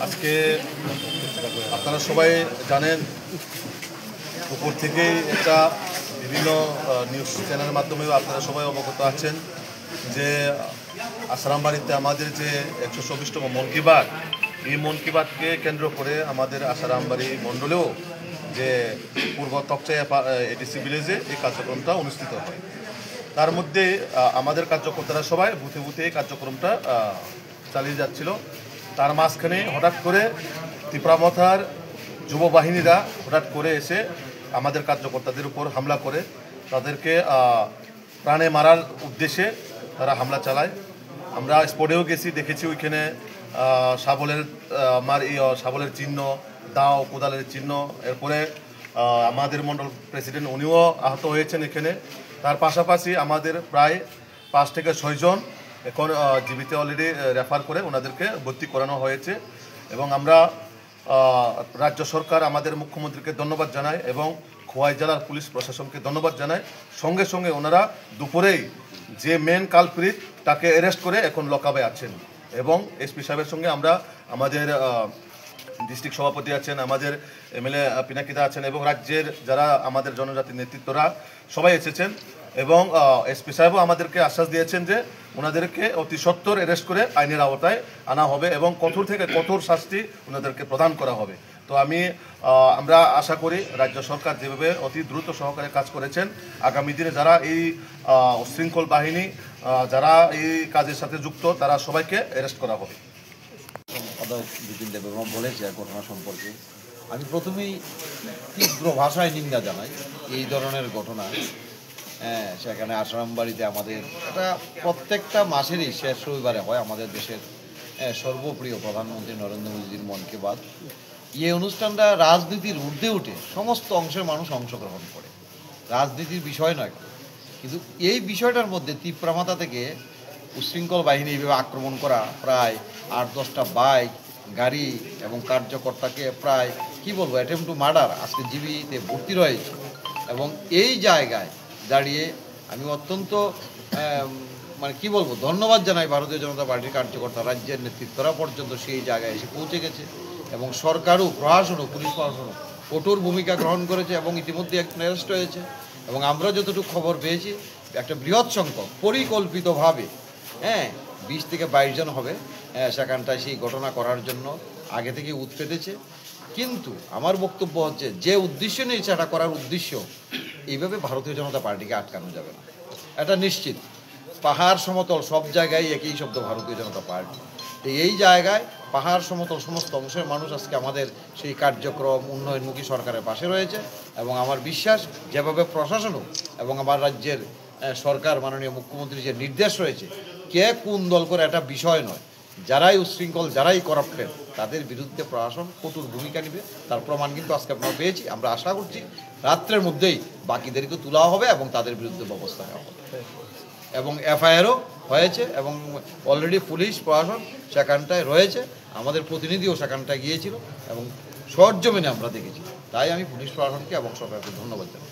আজকে আপনারা সবাই জানেন, উপর থেকেই একটা বিভিন্ন নিউজ চ্যানেলের মাধ্যমেও আপনারা সবাই অবগত আছেন যে আসারামবাড়িতে আমাদের যে 124তম মন কি বাত, এই মন কি বাতকে কেন্দ্র করে আমাদের আসারামবাড়ি মণ্ডলেও যে পূর্ব তকচাইয়া এডিসি ভিলেজে এই কার্যক্রমটা অনুষ্ঠিত হয়। তার মধ্যে আমাদের কার্যকর্তারা সবাই বুথে বুথে এই কার্যক্রমটা চালিয়ে যাচ্ছিল। তার মাঝখানে হঠাৎ করে ত্রিপুরামথার যুব বাহিনীরা হঠাৎ করে এসে আমাদের কার্যকর্তাদের উপর হামলা করে তাদেরকে প্রাণে মারার উদ্দেশ্যে তারা হামলা চালায়। আমরা স্পটেও গেছি, দেখেছি ওইখানে শাবলের চিহ্ন, দাও কোদালের চিহ্ন। এরপরে আমাদের মণ্ডল প্রেসিডেন্ট উনিও আহত হয়েছেন এখানে। তার পাশাপাশি আমাদের প্রায় 5 থেকে 6 জন এখন জীবিত অলরেডি রেফার করে ওনাদেরকে ভর্তি করানো হয়েছে। এবং আমরা রাজ্য সরকার আমাদের মুখ্যমন্ত্রীকে ধন্যবাদ জানাই এবং খোয়াই জেলার পুলিশ প্রশাসনকে ধন্যবাদ জানাই। সঙ্গে সঙ্গে ওনারা দুপুরেই যে মেন কালপ্রিট তাকে অ্যারেস্ট করে এখন লকআপে আছেন। এবং এসপি সাহেবের সঙ্গে আমরা আমাদের ডিস্ট্রিক্ট সভাপতি আছেন, আমাদের এমএলএ পিনাকিদা আছেন এবং রাজ্যের যারা আমাদের জনজাতির নেতৃত্বরা সবাই এসেছেন। এবং এসপি সাহেবও আমাদেরকে আশ্বাস দিয়েছেন যে ওনাদেরকে অতি সত্বর অ্যারেস্ট করে আইনের আওতায় আনা হবে এবং কঠোর থেকে কঠোর শাস্তি ওনাদেরকে প্রদান করা হবে। তো আমরা আশা করি রাজ্য সরকার যেভাবে অতি দ্রুত সহকারে কাজ করেছেন, আগামী দিনে যারা এই উশৃঙ্খল বাহিনী যারা এই কাজের সাথে যুক্ত তারা সবাইকে অ্যারেস্ট করা হবে। সম্পাদক বিপিন দেববর্মা বলেছে ঘটনা সম্পর্কে। আমি প্রথমেই তীব্র ভাষায় নিন্দা জানাই এই ধরনের ঘটনা। সেখানে আসারামবাড়িতে আমাদের এটা প্রত্যেকটা মাসেরই শেষ রবিবারে হয় আমাদের দেশের সর্বপ্রিয় প্রধানমন্ত্রী নরেন্দ্র মোদীর মন কি বাত। এই অনুষ্ঠানটা রাজনীতির ঊর্ধ্বে উঠে সমস্ত অংশের মানুষ অংশগ্রহণ করে, রাজনীতির বিষয় নয়। কিন্তু এই বিষয়টার মধ্যে ত্রিপুরামাথা থেকে উশৃঙ্খল বাহিনী এইভাবে আক্রমণ করা, প্রায় 8-10টা বাইক গাড়ি এবং কার্যকর্তাকে প্রায় অ্যাটেম্প টু মার্ডার, আজকে জিবিতে ভর্তি রয়েছে। এবং এই জায়গায় দাঁড়িয়ে আমি অত্যন্ত ধন্যবাদ জানাই ভারতীয় জনতা পার্টির কার্যকর্তা, রাজ্যের নেতৃত্বরা পর্যন্ত সেই জায়গায় এসে পৌঁছে গেছে এবং সরকারও, প্রশাসনও, পুলিশ প্রশাসনও কঠোর ভূমিকা গ্রহণ করেছে এবং ইতিমধ্যে একজন অ্যারেস্ট হয়েছে। এবং আমরা যতটুকু খবর পেয়েছি একটা বৃহৎ সংখ্যক পরিকল্পিতভাবে 20 থেকে 22 জন হবে সেখানটায় সেই ঘটনা করার জন্য আগে থেকে উৎপেতেছে। কিন্তু আমার বক্তব্য হচ্ছে যে উদ্দেশ্য নিয়েছে এটা করার উদ্দেশ্য, এইভাবে ভারতীয় জনতা পার্টিকে আটকানো যাবে না, এটা নিশ্চিত। পাহাড় সমতল সব জায়গায় একই শব্দ ভারতীয় জনতা পার্টি। এই জায়গায় পাহাড় সমতল সমস্ত অংশের মানুষ আজকে আমাদের সেই কার্যক্রম উন্নয়নমুখী সরকারের পাশে রয়েছে। এবং আমার বিশ্বাস যেভাবে প্রশাসনও এবং আমার রাজ্যের সরকার মাননীয় মুখ্যমন্ত্রীর যে নির্দেশ রয়েছে, কে কোন দল করে এটা বিষয় নয়, যারাই উশৃঙ্খল, যারাই করাপ্টেড তাদের বিরুদ্ধে প্রশাসন কঠোর ভূমিকা নেবে। তার প্রমাণ কিন্তু আজকে আমরা পেয়েছি। আমরা আশা করছি রাত্রের মধ্যেই বাকিদেরকে তোলা হবে এবং তাদের বিরুদ্ধে ব্যবস্থা নেওয়া হবে। এবং এফআইআরও হয়েছে এবং অলরেডি পুলিশ প্রশাসন সেখানটায় রয়েছে, আমাদের প্রতিনিধিও সেখানটায় গিয়েছিল এবং সরজমিনে আমরা দেখেছি। তাই আমি পুলিশ প্রশাসনকে এবং সরকারকে ধন্যবাদ জানাই।